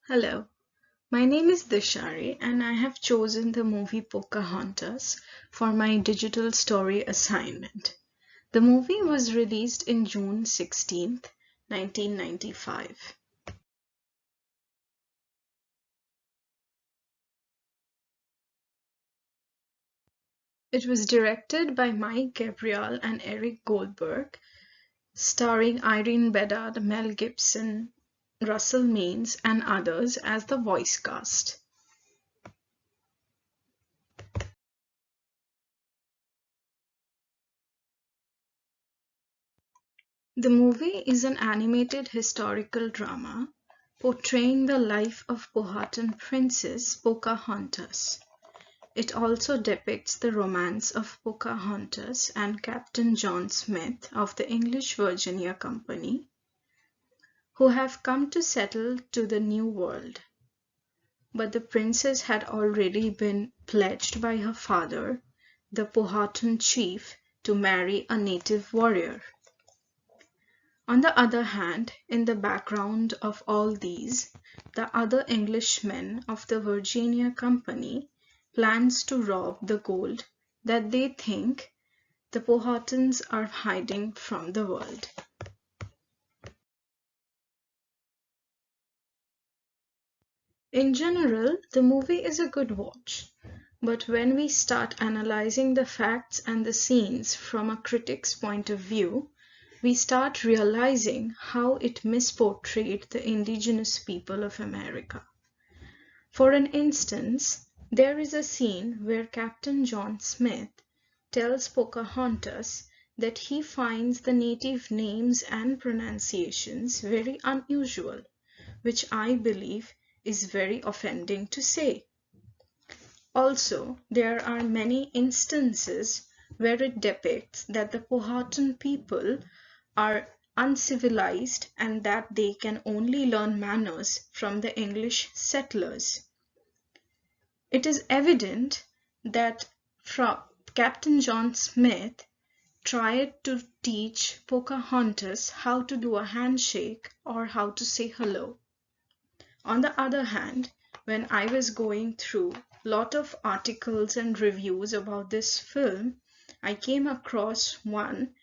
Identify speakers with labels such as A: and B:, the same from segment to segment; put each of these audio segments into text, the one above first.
A: Hello, my name is Dishari and I have chosen the movie Pocahontas for my digital story assignment. The movie was released in June 16th, 1995. It was directed by Mike Gabriel and Eric Goldberg, starring Irene Bedard, Mel Gibson, Russell Means, and others as the voice cast. The movie is an animated historical drama portraying the life of Powhatan Princess Pocahontas. It also depicts the romance of Pocahontas and Captain John Smith of the English Virginia Company, who have come to settle to the New World. But the princess had already been pledged by her father, the Powhatan chief, to marry a native warrior. On the other hand, in the background of all these, the other Englishmen of the Virginia Company plans to rob the gold that they think the Powhatans are hiding from the world. In general, the movie is a good watch, but when we start analyzing the facts and the scenes from a critic's point of view, we start realizing how it misportrayed the indigenous people of America. For an instance, there is a scene where Captain John Smith tells Pocahontas that he finds the native names and pronunciations very unusual, which I believe is very offending to say. Also, there are many instances where it depicts that the Powhatan people are uncivilized and that they can only learn manners from the English settlers. It is evident that Captain John Smith tried to teach Pocahontas how to do a handshake or how to say hello. On the other hand, when I was going through a lot of articles and reviews about this film, I came across one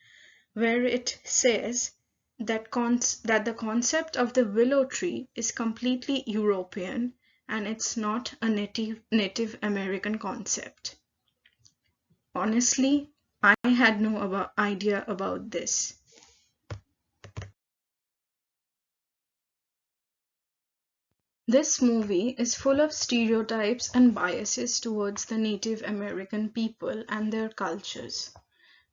A: where it says that the concept of the willow tree is completely European and it's not a Native American concept. Honestly, I had no idea about this. This movie is full of stereotypes and biases towards the Native American people and their cultures.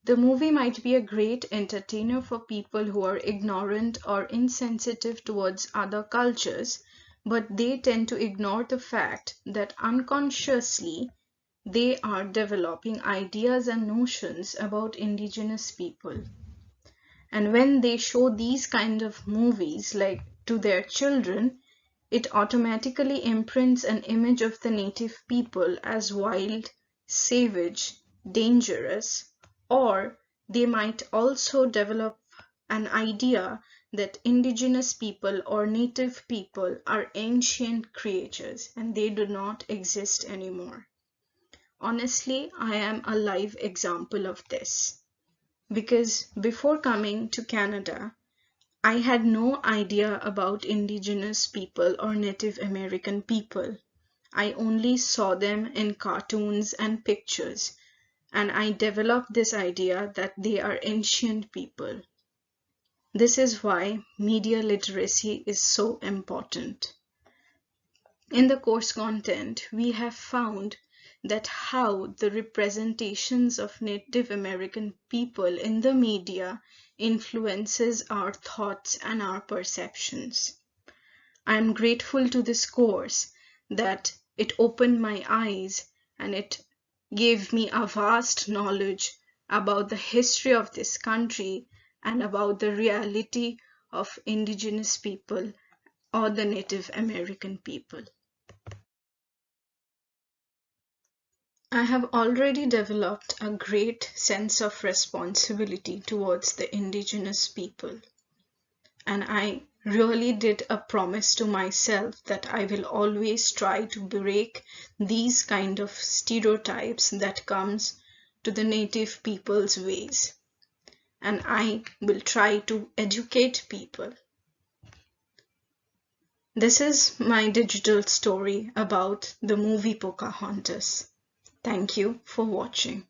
A: The movie might be a great entertainer for people who are ignorant or insensitive towards other cultures, but they tend to ignore the fact that unconsciously they are developing ideas and notions about indigenous people. And when they show these kind of movies like to their children, it automatically imprints an image of the native people as wild, savage, dangerous, or they might also develop an idea that indigenous people or native people are ancient creatures and they do not exist anymore. Honestly, I am a live example of this because before coming to Canada, I had no idea about indigenous people or Native American people. I only saw them in cartoons and pictures, and I developed this idea that they are ancient people. This is why media literacy is so important. In the course content, we have found that how the representations of Native American people in the media influences our thoughts and our perceptions. I am grateful to this course that it opened my eyes and it gave me a vast knowledge about the history of this country and about the reality of indigenous people or the Native American people. I have already developed a great sense of responsibility towards the indigenous people, and I really did a promise to myself that I will always try to break these kind of stereotypes that comes to the native people's ways, and I will try to educate people. This is my digital story about the movie Pocahontas. Thank you for watching.